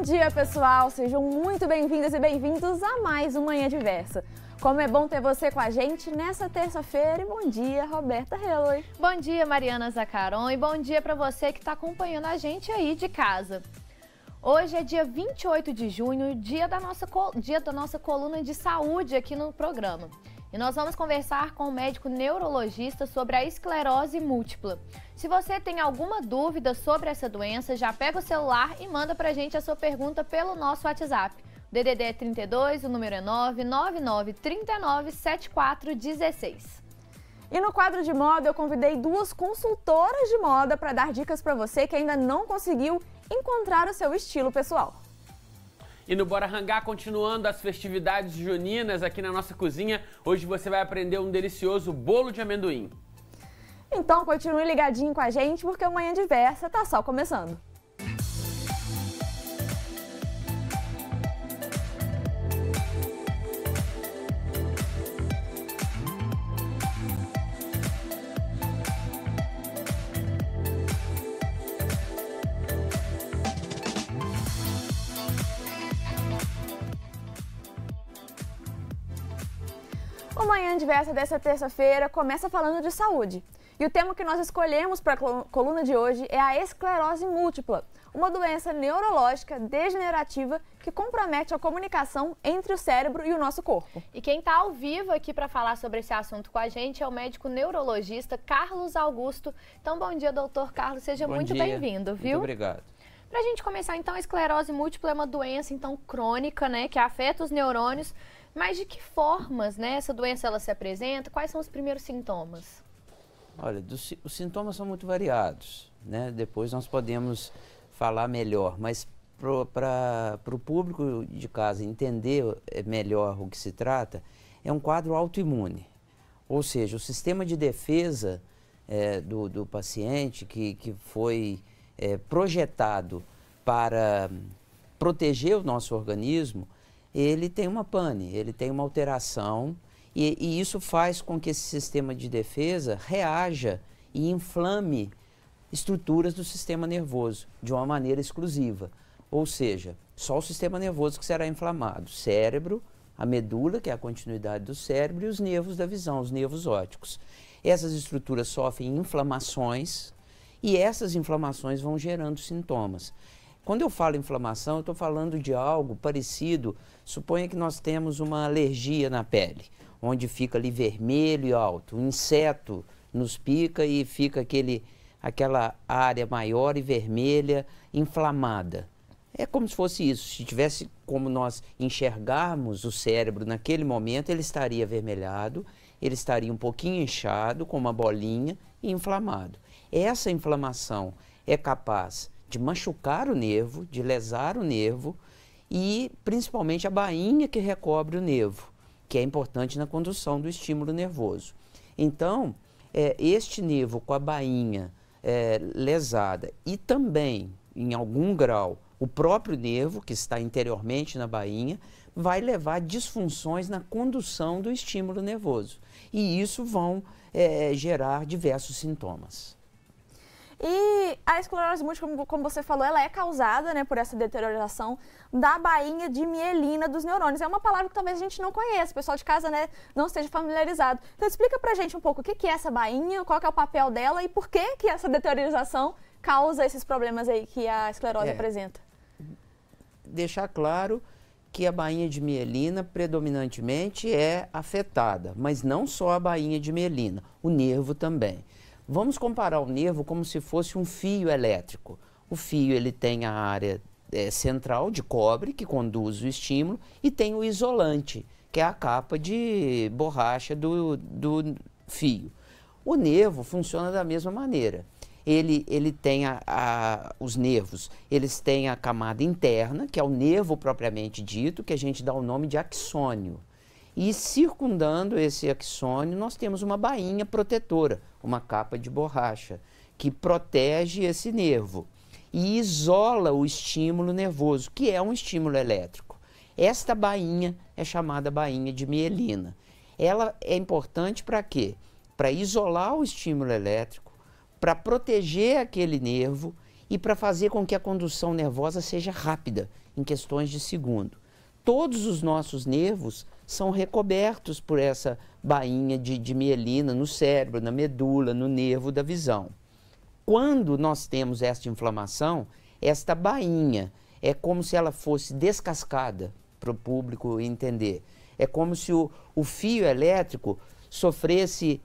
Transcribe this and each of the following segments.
Bom dia, pessoal! Sejam muito bem-vindas e bem-vindos a mais um Manhã Diversa. Como é bom ter você com a gente nessa terça-feira e bom dia, Roberta Heller. Bom dia, Mariana Zacaron, e bom dia para você que está acompanhando a gente aí de casa. Hoje é dia 28 de junho, dia da nossa coluna de saúde aqui no programa. E nós vamos conversar com o médico neurologista sobre a esclerose múltipla. Se você tem alguma dúvida sobre essa doença, já pega o celular e manda pra gente a sua pergunta pelo nosso WhatsApp. O DDD é 32, o número é 999397416. E no quadro de moda, eu convidei duas consultoras de moda para dar dicas para você que ainda não conseguiu encontrar o seu estilo pessoal. E no Bora Rangar, continuando as festividades juninas aqui na nossa cozinha, hoje você vai aprender um delicioso bolo de amendoim. Então continue ligadinho com a gente, porque o Manhã Diversa tá só começando. O Manhã Diversa dessa terça-feira começa falando de saúde. E o tema que nós escolhemos para a coluna de hoje é a esclerose múltipla, uma doença neurológica degenerativa que compromete a comunicação entre o cérebro e o nosso corpo. E quem está ao vivo aqui para falar sobre esse assunto com a gente é o médico neurologista Carlos Augusto. Então, bom dia, doutor Carlos, seja muito bem-vindo, viu? Muito obrigado. Para a gente começar, então, a esclerose múltipla é uma doença, então, crônica, né, que afeta os neurônios. Mas de que formas, né, essa doença ela se apresenta? Quais são os primeiros sintomas? Olha, os sintomas são muito variados, né? Depois nós podemos falar melhor, mas para o público de casa entender melhor o que se trata, é um quadro autoimune. Ou seja, o sistema de defesa do paciente que foi projetado para proteger o nosso organismo, ele tem uma pane, ele tem uma alteração e isso faz com que esse sistema de defesa reaja e inflame estruturas do sistema nervoso de uma maneira exclusiva. Ou seja, só o sistema nervoso que será inflamado, cérebro, a medula, que é a continuidade do cérebro, e os nervos da visão, os nervos ópticos. Essas estruturas sofrem inflamações e essas inflamações vão gerando sintomas. Quando eu falo inflamação, eu estou falando de algo parecido. Suponha que nós temos uma alergia na pele, onde fica ali vermelho e alto. Um inseto nos pica e fica aquela área maior e vermelha inflamada. É como se fosse isso. Se tivesse como nós enxergarmos o cérebro naquele momento, ele estaria avermelhado, ele estaria um pouquinho inchado, com uma bolinha e inflamado. Essa inflamação é capaz de machucar o nervo, de lesar o nervo e principalmente a bainha que recobre o nervo, que é importante na condução do estímulo nervoso. Então, este nervo com a bainha lesada e também, em algum grau, o próprio nervo, que está interiormente na bainha, vai levar a disfunções na condução do estímulo nervoso. E isso vão gerar diversos sintomas. E a esclerose múltipla, como você falou, ela é causada, né, por essa deterioração da bainha de mielina dos neurônios. É uma palavra que talvez a gente não conheça, o pessoal de casa, né, não esteja familiarizado. Então explica pra gente um pouco o que é essa bainha, qual que é o papel dela e por que essa deteriorização causa esses problemas aí que a esclerose apresenta. Deixar claro que a bainha de mielina predominantemente é afetada, mas não só a bainha de mielina, o nervo também. Vamos comparar o nervo como se fosse um fio elétrico. O fio ele tem a área central de cobre, que conduz o estímulo, e tem o isolante, que é a capa de borracha do fio. O nervo funciona da mesma maneira. Ele tem os nervos, eles têm a camada interna, que é o nervo propriamente dito, que a gente dá o nome de axônio. E circundando esse axônio, nós temos uma bainha protetora, uma capa de borracha, que protege esse nervo e isola o estímulo nervoso, que é um estímulo elétrico. Esta bainha é chamada bainha de mielina. Ela é importante para quê? Para isolar o estímulo elétrico, para proteger aquele nervo e para fazer com que a condução nervosa seja rápida, em questões de segundo. Todos os nossos nervos são recobertos por essa bainha de mielina no cérebro, na medula, no nervo da visão. Quando nós temos esta inflamação, esta bainha é como se ela fosse descascada, para o público entender. É como se o fio elétrico sofresse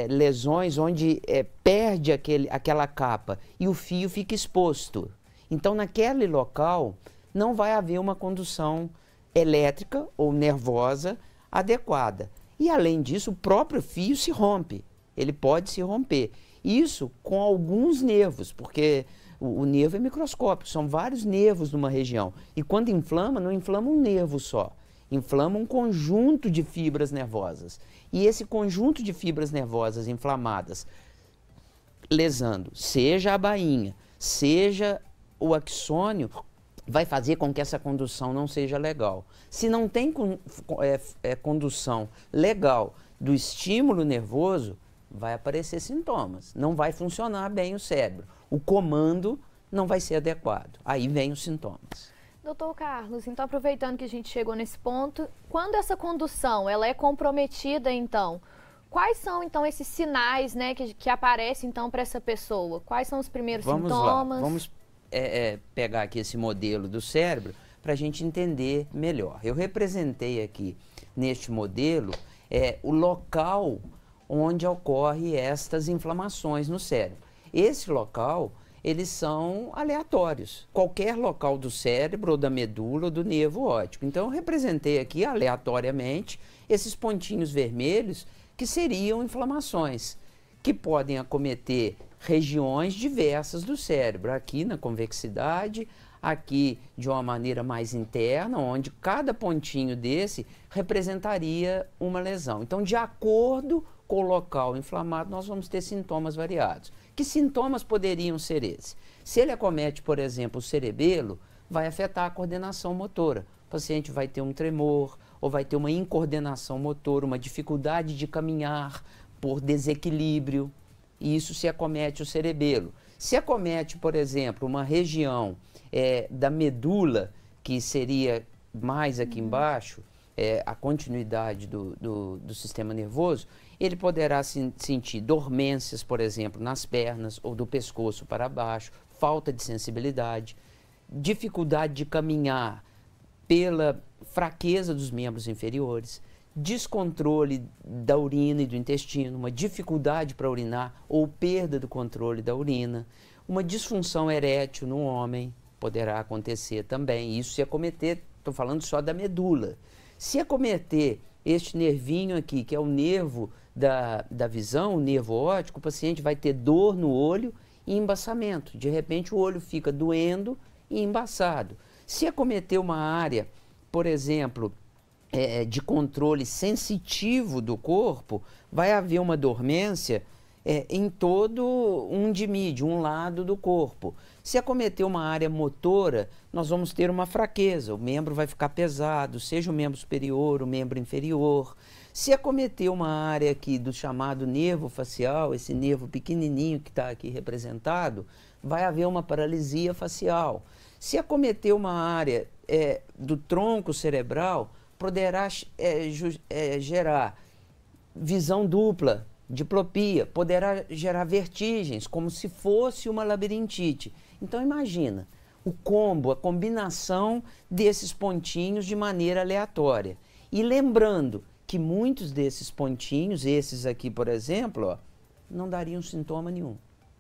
lesões onde perde aquela capa e o fio fica exposto. Então, naquele local, não vai haver uma condução elétrica ou nervosa adequada. E, além disso, o próprio fio se rompe. Ele pode se romper. Isso com alguns nervos, porque o nervo é microscópico, são vários nervos numa região. E quando inflama, não inflama um nervo só, inflama um conjunto de fibras nervosas. E esse conjunto de fibras nervosas inflamadas, lesando, seja a bainha, seja o axônio, vai fazer com que essa condução não seja legal. Se não tem condução legal do estímulo nervoso, vai aparecer sintomas, não vai funcionar bem o cérebro. O comando não vai ser adequado. Aí vem os sintomas. Doutor Carlos, então aproveitando que a gente chegou nesse ponto, quando essa condução ela é comprometida, então, quais são então esses sinais, né, que aparecem então para essa pessoa? Quais são os primeiros sintomas? Vamos pegar aqui esse modelo do cérebro para a gente entender melhor. Eu representei aqui neste modelo o local onde ocorrem estas inflamações no cérebro. Esse local, eles são aleatórios. Qualquer local do cérebro, ou da medula, ou do nervo óptico. Então, eu representei aqui, aleatoriamente, esses pontinhos vermelhos, que seriam inflamações, que podem acometer regiões diversas do cérebro. Aqui na convexidade, aqui de uma maneira mais interna, onde cada pontinho desse representaria uma lesão. Então, de acordo com o local inflamado, nós vamos ter sintomas variados. Que sintomas poderiam ser esses? Se ele acomete, por exemplo, o cerebelo, vai afetar a coordenação motora. O paciente vai ter um tremor, ou vai ter uma incoordenação motora, uma dificuldade de caminhar por desequilíbrio. E isso se acomete o cerebelo. Se acomete, por exemplo, uma região da medula, que seria mais aqui embaixo, a continuidade do sistema nervoso, ele poderá sentir dormências, por exemplo, nas pernas ou do pescoço para baixo, falta de sensibilidade, dificuldade de caminhar pela fraqueza dos membros inferiores, descontrole da urina e do intestino, uma dificuldade para urinar ou perda do controle da urina, uma disfunção erétil no homem poderá acontecer também. Isso se acometer, estou falando só da medula. Se acometer este nervinho aqui, que é o nervo da visão, o nervo óptico, o paciente vai ter dor no olho e embaçamento. De repente o olho fica doendo e embaçado. Se acometer uma área, por exemplo, de controle sensitivo do corpo, vai haver uma dormência em todo um lado do corpo. Se acometer uma área motora, nós vamos ter uma fraqueza, o membro vai ficar pesado, seja o membro superior, o membro inferior. Se acometer uma área aqui do chamado nervo facial, esse nervo pequenininho que está aqui representado, vai haver uma paralisia facial. Se acometer uma área do tronco cerebral, poderá gerar visão dupla, diplopia, poderá gerar vertigens, como se fosse uma labirintite. Então imagina o combo, a combinação desses pontinhos de maneira aleatória. E lembrando que muitos desses pontinhos, esses aqui, por exemplo, ó, não dariam sintoma nenhum.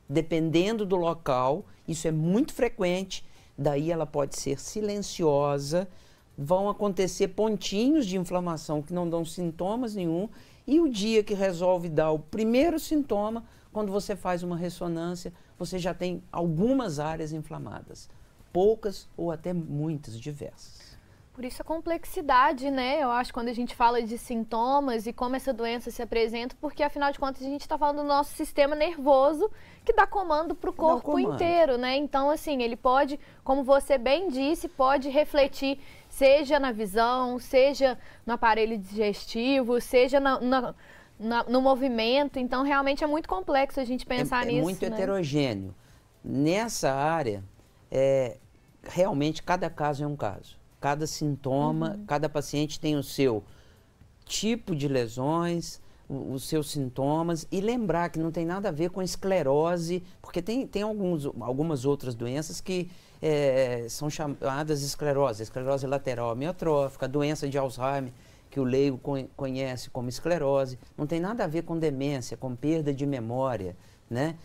Dependendo do local, isso é muito frequente, daí ela pode ser silenciosa, vão acontecer pontinhos de inflamação que não dão sintomas nenhum, e o dia que resolve dar o primeiro sintoma, quando você faz uma ressonância, você já tem algumas áreas inflamadas, poucas ou até muitas, diversas. Por isso a complexidade, né? Eu acho, quando a gente fala de sintomas e como essa doença se apresenta, porque afinal de contas a gente está falando do nosso sistema nervoso que dá comando para o corpo inteiro, né? Então, assim, ele pode, como você bem disse, pode refletir seja na visão, seja no aparelho digestivo, seja no movimento. Então, realmente é muito complexo a gente pensar nisso. É muito heterogêneo. nessa área, realmente cada caso é um caso. Cada sintoma, cada paciente tem o seu tipo de lesões, os seus sintomas, e lembrar que não tem nada a ver com esclerose, porque tem algumas outras doenças que são chamadas esclerose lateral amiotrófica, a doença de Alzheimer, que o leigo conhece como esclerose, não tem nada a ver com demência, com perda de memória, né?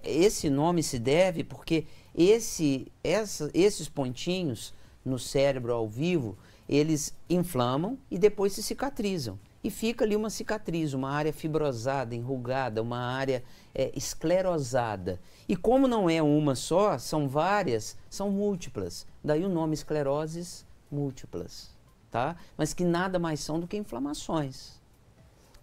Esse nome se deve porque esses pontinhos no cérebro ao vivo, eles inflamam e depois se cicatrizam. E fica ali uma cicatriz, uma área fibrosada, enrugada, uma área esclerosada. E como não é uma só, são várias, são múltiplas. Daí o nome escleroses múltiplas, tá? Mas que nada mais são do que inflamações.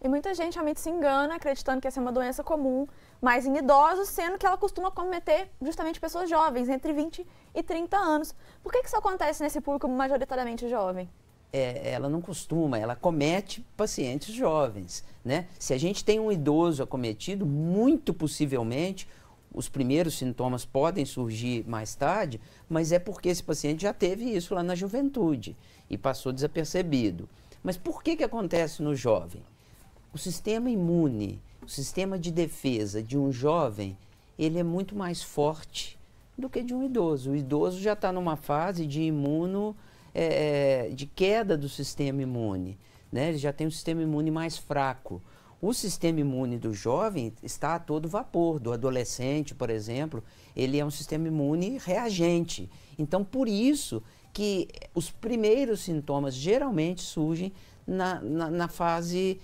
E muita gente realmente se engana acreditando que essa é uma doença comum, mas em idosos, sendo que ela costuma cometer justamente pessoas jovens, entre 20 e 30 anos. Por que isso acontece nesse público majoritariamente jovem? Ela não costuma, ela acomete pacientes jovens, né? Se a gente tem um idoso acometido, muito possivelmente os primeiros sintomas podem surgir mais tarde, mas é porque esse paciente já teve isso lá na juventude e passou desapercebido. Mas por que acontece no jovem? O sistema imune, o sistema de defesa de um jovem, ele é muito mais forte do que de um idoso. O idoso já está numa fase de de queda do sistema imune, né? Ele já tem um sistema imune mais fraco. O sistema imune do jovem está a todo vapor. Do adolescente, por exemplo, ele é um sistema imune reagente. Então, por isso que os primeiros sintomas geralmente surgem na fase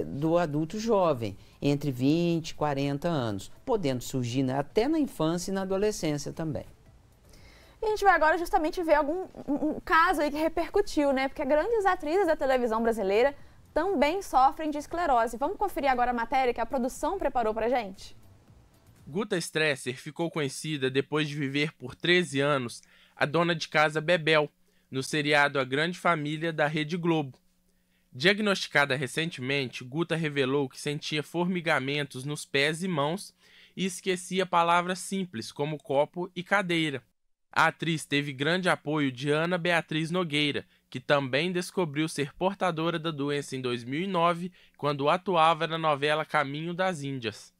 do adulto jovem, entre 20 e 40 anos, podendo surgir até na infância e na adolescência também. E a gente vai agora justamente ver um caso aí que repercutiu, né? Porque grandes atrizes da televisão brasileira também sofrem de esclerose. Vamos conferir agora a matéria que a produção preparou pra gente? Guta Stresser ficou conhecida depois de viver por 13 anos a dona de casa Bebel, no seriado A Grande Família da Rede Globo. Diagnosticada recentemente, Guta revelou que sentia formigamentos nos pés e mãos e esquecia palavras simples como copo e cadeira. A atriz teve grande apoio de Ana Beatriz Nogueira, que também descobriu ser portadora da doença em 2009, quando atuava na novela Caminho das Índias.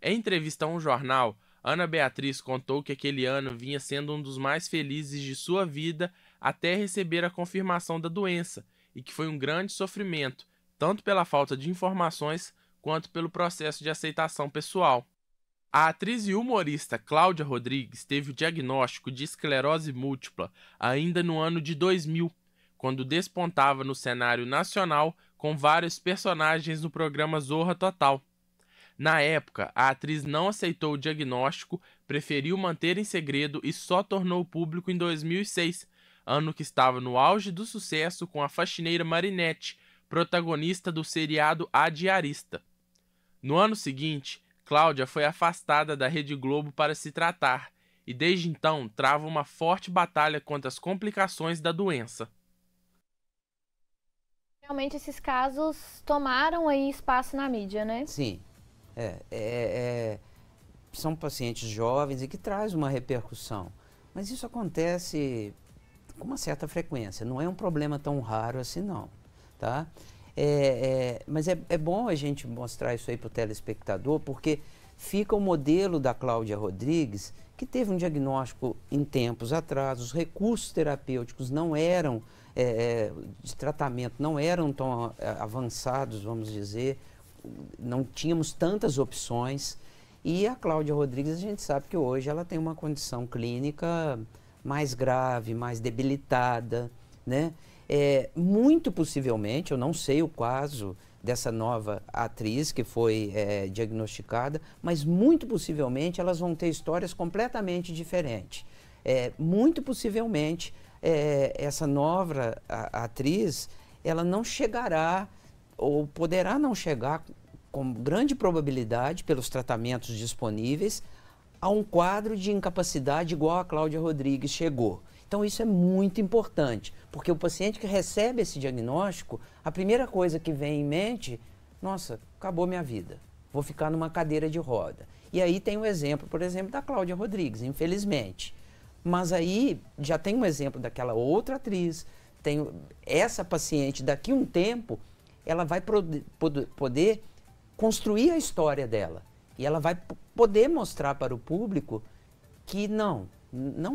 Em entrevista a um jornal, Ana Beatriz contou que aquele ano vinha sendo um dos mais felizes de sua vida até receber a confirmação da doença, e que foi um grande sofrimento, tanto pela falta de informações quanto pelo processo de aceitação pessoal. A atriz e humorista Cláudia Rodrigues teve o diagnóstico de esclerose múltipla ainda no ano de 2000, quando despontava no cenário nacional com vários personagens no programa Zorra Total. Na época, a atriz não aceitou o diagnóstico, preferiu manter em segredo e só tornou público em 2006, ano que estava no auge do sucesso com a faxineira Marinette, protagonista do seriado A Diarista. No ano seguinte, Cláudia foi afastada da Rede Globo para se tratar e desde então trava uma forte batalha contra as complicações da doença. Realmente esses casos tomaram aí espaço na mídia, né? Sim. São pacientes jovens e que traz uma repercussão. Mas isso acontece com uma certa frequência. Não é um problema tão raro assim, não. Tá? Mas é bom a gente mostrar isso aí para o telespectador, porque fica o modelo da Cláudia Rodrigues, que teve um diagnóstico em tempos atrás, os recursos terapêuticos não eram, de tratamento, não eram tão avançados, vamos dizer, não tínhamos tantas opções, e a Cláudia Rodrigues, a gente sabe que hoje ela tem uma condição clínica mais grave, mais debilitada, né? Muito possivelmente, eu não sei o caso dessa nova atriz que foi diagnosticada, mas muito possivelmente elas vão ter histórias completamente diferentes. Muito possivelmente essa nova atriz, ela não chegará ou poderá não chegar com grande probabilidade, pelos tratamentos disponíveis, a um quadro de incapacidade igual a Cláudia Rodrigues chegou. Então isso é muito importante, porque o paciente que recebe esse diagnóstico, a primeira coisa que vem em mente, nossa, acabou minha vida, vou ficar numa cadeira de roda. E aí tem o exemplo, por exemplo, da Cláudia Rodrigues, infelizmente. Mas aí já tem um exemplo daquela outra atriz, tem essa paciente, daqui a um tempo, ela vai poder construir a história dela. E ela vai poder mostrar para o público que não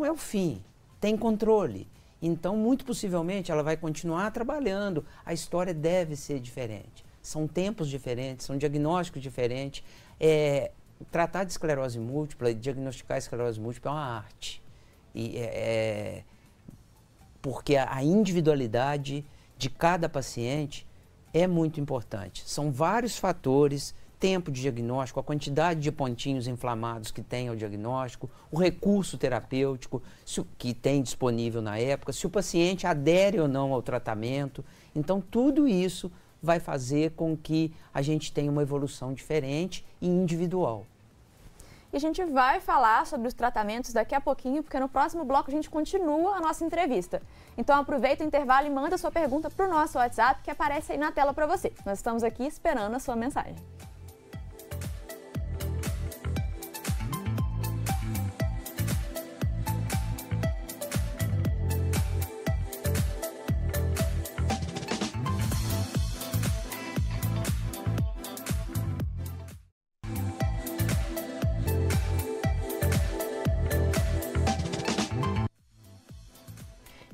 é o fim, tem controle. Então, muito possivelmente, ela vai continuar trabalhando, a história deve ser diferente. São tempos diferentes, são diagnósticos diferentes. Tratar de esclerose múltipla e diagnosticar esclerose múltipla é uma arte. Porque a individualidade de cada paciente é muito importante. São vários fatores, tempo de diagnóstico, a quantidade de pontinhos inflamados que tem ao diagnóstico, o recurso terapêutico que tem disponível na época, se o paciente adere ou não ao tratamento. Então, tudo isso vai fazer com que a gente tenha uma evolução diferente e individual. E a gente vai falar sobre os tratamentos daqui a pouquinho, porque no próximo bloco a gente continua a nossa entrevista. Então aproveita o intervalo e manda sua pergunta para o nosso WhatsApp, que aparece aí na tela para você. Nós estamos aqui esperando a sua mensagem.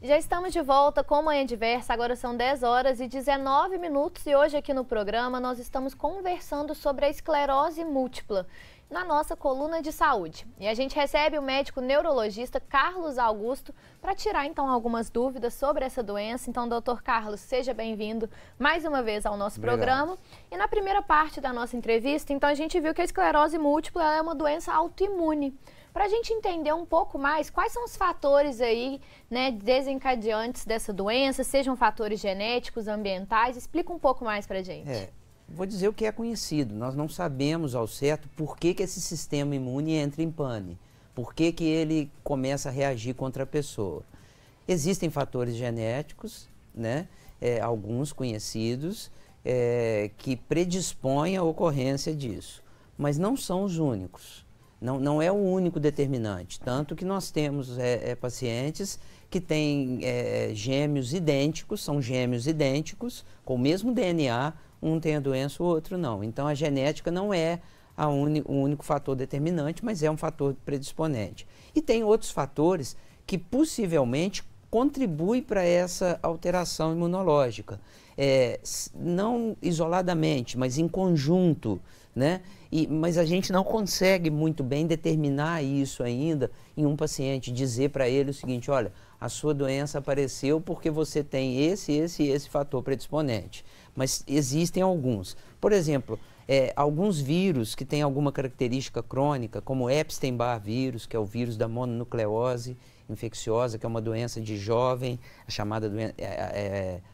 Já estamos de volta com Manhã Diversa, agora são 10 horas e 19 minutos e hoje aqui no programa nós estamos conversando sobre a esclerose múltipla na nossa coluna de saúde. E a gente recebe o médico neurologista Carlos Augusto para tirar então algumas dúvidas sobre essa doença. Então, doutor Carlos, seja bem-vindo mais uma vez ao nosso programa. E na primeira parte da nossa entrevista, então a gente viu que a esclerose múltipla é uma doença autoimune. Para a gente entender um pouco mais, quais são os fatores aí, né, desencadeantes dessa doença, sejam fatores genéticos, ambientais, explica um pouco mais para a gente. Vou dizer o que é conhecido, nós não sabemos ao certo por que esse sistema imune entra em pane, por que ele começa a reagir contra a pessoa. Existem fatores genéticos, né, alguns conhecidos, que predispõem à ocorrência disso, mas não são os únicos. Não é o único determinante, tanto que nós temos pacientes que têm gêmeos idênticos, são gêmeos idênticos, com o mesmo DNA, um tem a doença, o outro não. Então a genética não é o único fator determinante, mas é um fator predisponente. E tem outros fatores que possivelmente contribuem para essa alteração imunológica, não isoladamente, mas em conjunto, né? Mas a gente não consegue muito bem determinar isso ainda em um paciente, dizer para ele o seguinte, olha, a sua doença apareceu porque você tem esse fator predisponente. Mas existem alguns. Por exemplo, alguns vírus que têm alguma característica crônica, como o Epstein-Barr vírus, que é o vírus da mononucleose infecciosa, que é uma doença de jovem, a chamada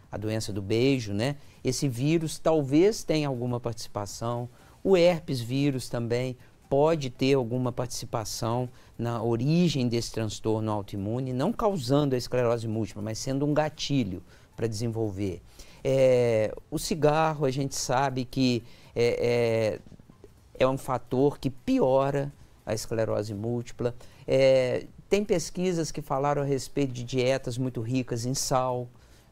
a doença do beijo, né? Esse vírus talvez tenha alguma participação. O herpes vírus também pode ter alguma participação na origem desse transtorno autoimune, não causando a esclerose múltipla, mas sendo um gatilho para desenvolver. O cigarro, a gente sabe que é um fator que piora a esclerose múltipla. Tem pesquisas que falaram a respeito de dietas muito ricas em sal,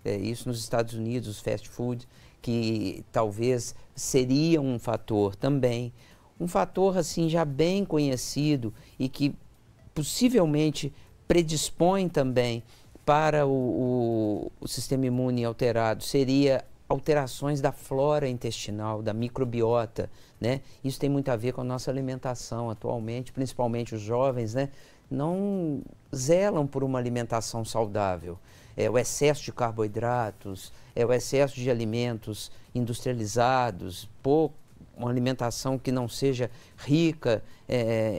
isso nos Estados Unidos, os fast food, que talvez seria um fator também. Um fator assim já bem conhecido e que possivelmente predispõe também para o sistema imune alterado seria alterações da flora intestinal, da microbiota, né? Isso tem muito a ver com a nossa alimentação atualmente, principalmente os jovens, né? Não zelam por uma alimentação saudável. O excesso de carboidratos, o excesso de alimentos industrializados, uma alimentação que não seja rica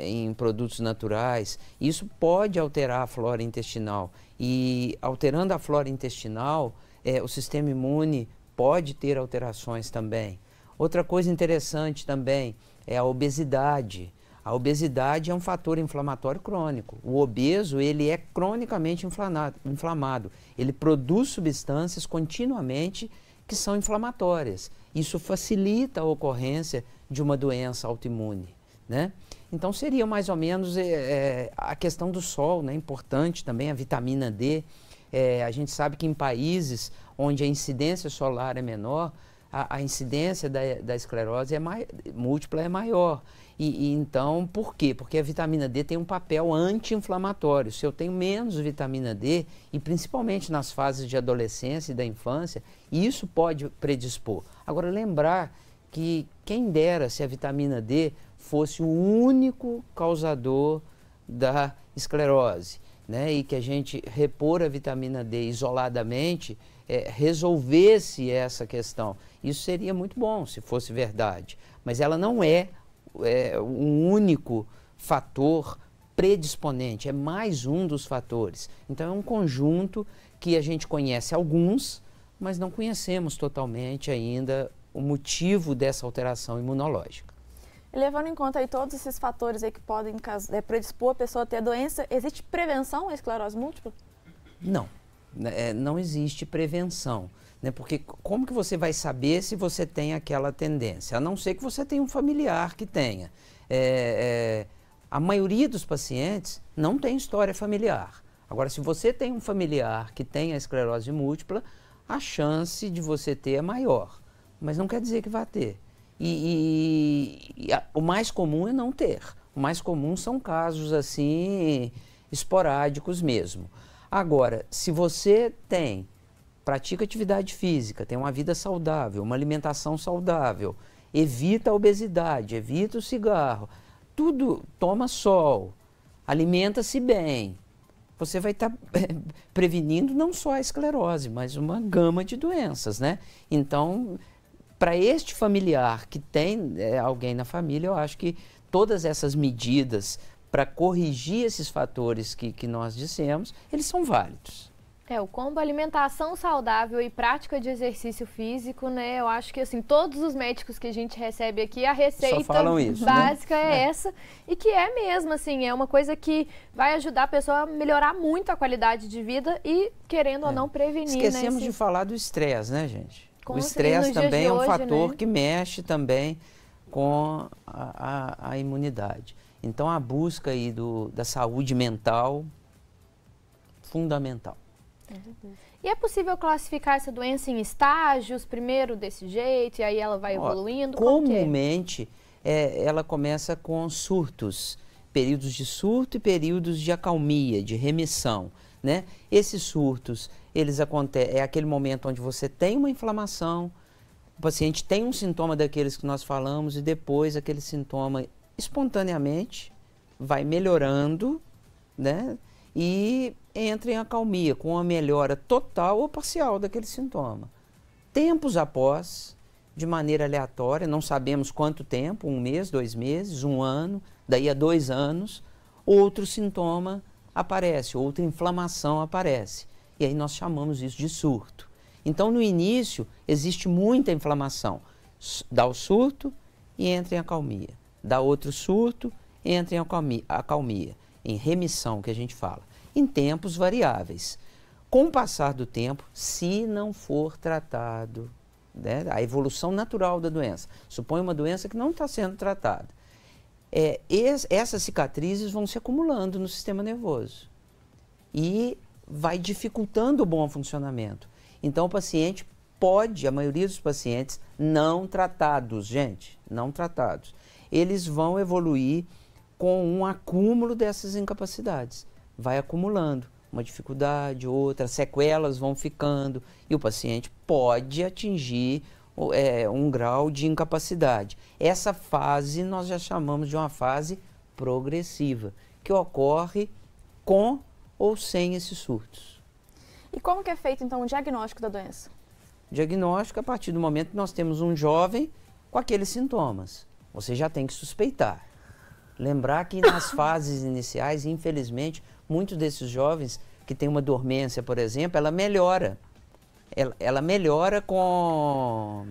em produtos naturais. Isso pode alterar a flora intestinal. E alterando a flora intestinal, o sistema imune pode ter alterações também. Outra coisa interessante também é a obesidade. A obesidade é um fator inflamatório crônico. O obeso, ele é cronicamente inflamado. Ele produz substâncias continuamente que são inflamatórias. Isso facilita a ocorrência de uma doença autoimune, né? Então seria mais ou menos a questão do sol, né? Importante também, a vitamina D. A gente sabe que em países onde a incidência solar é menor, a incidência da esclerose múltipla é maior. E então, por quê? Porque a vitamina D tem um papel anti-inflamatório. Se eu tenho menos vitamina D, e principalmente nas fases de adolescência e da infância, isso pode predispor. Agora, lembrar que quem dera se a vitamina D fosse o único causador da esclerose, né? E que a gente repor a vitamina D isoladamente resolvesse essa questão. Isso seria muito bom se fosse verdade, mas ela não é um único fator predisponente, é mais um dos fatores. Então é um conjunto que a gente conhece alguns, mas não conhecemos totalmente ainda o motivo dessa alteração imunológica. E levando em conta aí todos esses fatores aí que podem predispor a pessoa a ter a doença, existe prevenção à esclerose múltipla? Não, não existe prevenção, né? Porque como que você vai saber se você tem aquela tendência? A não ser que você tenha um familiar que tenha. A maioria dos pacientes não tem história familiar. Agora, se você tem um familiar que tem a esclerose múltipla, a chance de você ter é maior, mas não quer dizer que vai ter. O mais comum é não ter. O mais comum são casos assim esporádicos mesmo. Agora, se você pratica atividade física, tem uma vida saudável, uma alimentação saudável, evita a obesidade, evita o cigarro, tudo, toma sol, alimenta-se bem, você vai estar prevenindo não só a esclerose, mas uma gama de doenças, né? Então, para este familiar que tem alguém na família, eu acho que todas essas medidas para corrigir esses fatores que nós dissemos, eles são válidos. O combo alimentação saudável e prática de exercício físico, né? Eu acho que, assim, todos os médicos que a gente recebe aqui, a receita básica é essa. E que é mesmo, assim, é uma coisa que vai ajudar a pessoa a melhorar muito a qualidade de vida e, querendo ou não, prevenir, Esquecemos de falar do estresse, né, gente? Com o estresse também é um fator, né, que mexe também com a imunidade. Então, a busca aí da saúde mental, fundamental. E é possível classificar essa doença em estágios, primeiro desse jeito, e aí ela vai evoluindo? Comumente, ela começa com surtos, períodos de surto e períodos de acalmia, de remissão, né? Esses surtos, eles acontecem, é aquele momento onde você tem uma inflamação, o paciente tem um sintoma daqueles que nós falamos e depois aquele sintoma espontaneamente vai melhorando, né? E entra em acalmia, com uma melhora total ou parcial daquele sintoma. Tempos após, de maneira aleatória, não sabemos quanto tempo, 1 mês, 2 meses, 1 ano, daí a 2 anos, outro sintoma aparece, outra inflamação aparece. E aí nós chamamos isso de surto. Então, no início, existe muita inflamação. Dá o surto e entra em acalmia. Dá outro surto, entra em acalmia, em remissão, que a gente fala, em tempos variáveis. Com o passar do tempo, se não for tratado, né, a evolução natural da doença, supõe uma doença que não está sendo tratada, essas cicatrizes vão se acumulando no sistema nervoso e vai dificultando o bom funcionamento. Então, o paciente a maioria dos pacientes não tratados, gente, não tratados, eles vão evoluir com um acúmulo dessas incapacidades. Vai acumulando uma dificuldade, outra, sequelas vão ficando e o paciente pode atingir um grau de incapacidade. Essa fase nós já chamamos de uma fase progressiva, que ocorre com ou sem esses surtos. E como que é feito, então, o diagnóstico da doença? Diagnóstico a partir do momento que nós temos um jovem com aqueles sintomas. Você já tem que suspeitar. Lembrar que nas fases iniciais, infelizmente, muitos desses jovens que têm uma dormência, por exemplo, ela melhora. Ela melhora com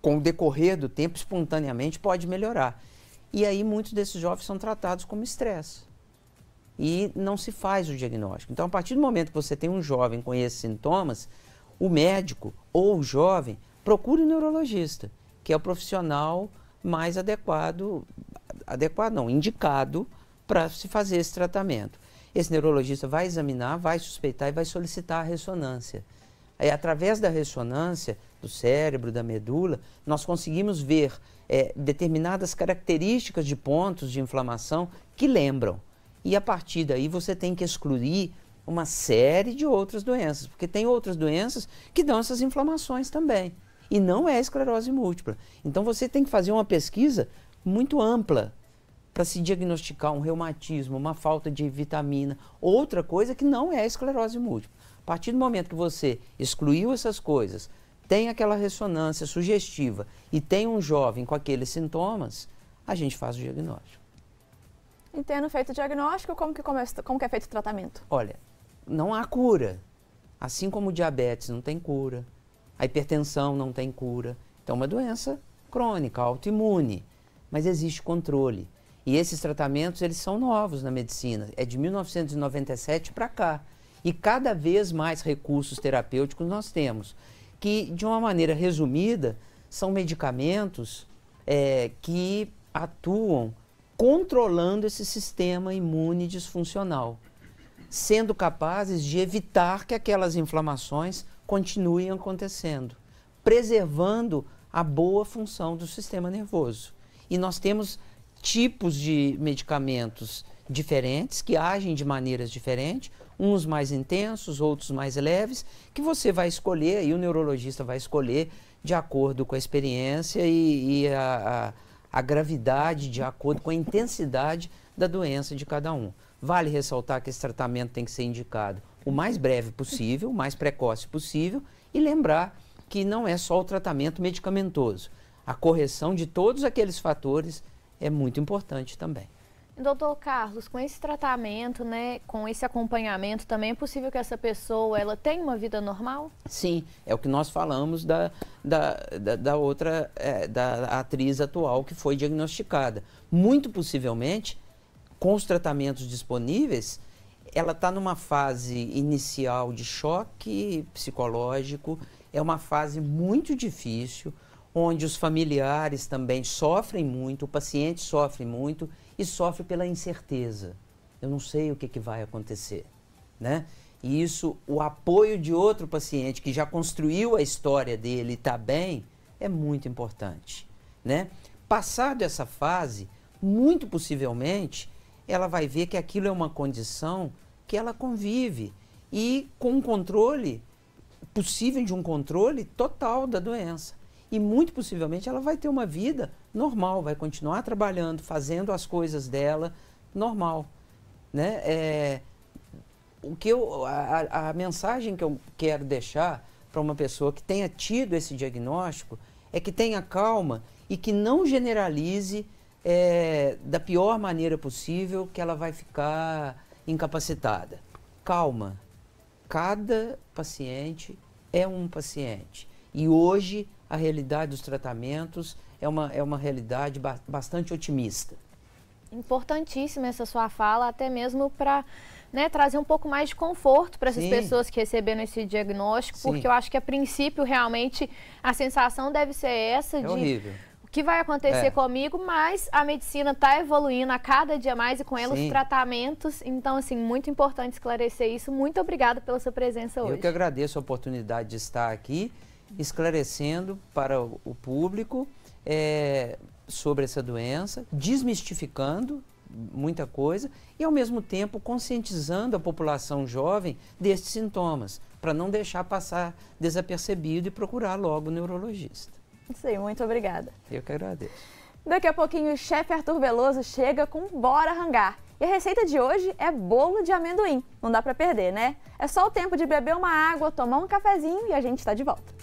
o decorrer do tempo, espontaneamente pode melhorar. E aí muitos desses jovens são tratados como estresse. E não se faz o diagnóstico. Então, a partir do momento que você tem um jovem com esses sintomas, o médico ou o jovem procure um neurologista, que é o profissional mais indicado para se fazer esse tratamento. Esse neurologista vai examinar, vai suspeitar e vai solicitar a ressonância. Aí, através da ressonância do cérebro, da medula, nós conseguimos ver determinadas características de pontos de inflamação que lembram. E a partir daí você tem que excluir uma série de outras doenças, porque tem outras doenças que dão essas inflamações também. E não é esclerose múltipla. Então você tem que fazer uma pesquisa muito ampla para se diagnosticar um reumatismo, uma falta de vitamina, outra coisa que não é esclerose múltipla. A partir do momento que você excluiu essas coisas, tem aquela ressonância sugestiva e tem um jovem com aqueles sintomas, a gente faz o diagnóstico. E tendo feito o diagnóstico, como que é feito o tratamento? Olha, não há cura. Assim como o diabetes não tem cura, a hipertensão não tem cura. Então é uma doença crônica, autoimune, mas existe controle. E esses tratamentos, eles são novos na medicina, é de 1997 para cá. E cada vez mais recursos terapêuticos nós temos, que de uma maneira resumida, são medicamentos que atuam controlando esse sistema imune disfuncional, sendo capazes de evitar que aquelas inflamações continuem acontecendo, preservando a boa função do sistema nervoso. E nós temos tipos de medicamentos diferentes, que agem de maneiras diferentes, uns mais intensos, outros mais leves, que você vai escolher, e o neurologista vai escolher de acordo com a experiência e a gravidade, de acordo com a intensidade da doença de cada um. Vale ressaltar que esse tratamento tem que ser indicado o mais breve possível, o mais precoce possível, e lembrar que não é só o tratamento medicamentoso. A correção de todos aqueles fatores é muito importante também. Doutor Carlos, com esse tratamento, né, com esse acompanhamento, também é possível que essa pessoa ela tenha uma vida normal? Sim, é o que nós falamos da atriz atual que foi diagnosticada. Muito possivelmente, com os tratamentos disponíveis, ela está numa fase inicial de choque psicológico, é uma fase muito difícil, onde os familiares também sofrem muito, o paciente sofre muito e sofre pela incerteza. Eu não sei o que vai acontecer, né? E isso, o apoio de outro paciente que já construiu a história dele e está bem, é muito importante, né? Passado essa fase, muito possivelmente, ela vai ver que aquilo é uma condição que ela convive e com um controle, possível de um controle total da doença. E muito possivelmente ela vai ter uma vida normal, vai continuar trabalhando, fazendo as coisas dela normal, né? A mensagem que eu quero deixar para uma pessoa que tenha tido esse diagnóstico é que tenha calma e que não generalize da pior maneira possível que ela vai ficar incapacitada. Calma, cada paciente é um paciente e hoje a realidade dos tratamentos é uma realidade bastante otimista. Importantíssima essa sua fala, até mesmo para, né, trazer um pouco mais de conforto para essas pessoas que receberam esse diagnóstico, porque eu acho que a princípio realmente a sensação deve ser essa de horrível. O que vai acontecer comigo, mas a medicina está evoluindo a cada dia mais e com ela os tratamentos, então assim, muito importante esclarecer isso. Muito obrigada pela sua presença hoje. Eu que agradeço a oportunidade de estar aqui, esclarecendo para o público sobre essa doença, desmistificando muita coisa e, ao mesmo tempo, conscientizando a população jovem destes sintomas, para não deixar passar desapercebido e procurar logo o neurologista. Isso aí, muito obrigada. Eu que agradeço. Daqui a pouquinho o chefe Arthur Veloso chega com Bora Rangar. E a receita de hoje é bolo de amendoim. Não dá para perder, né? É só o tempo de beber uma água, tomar um cafezinho e a gente está de volta.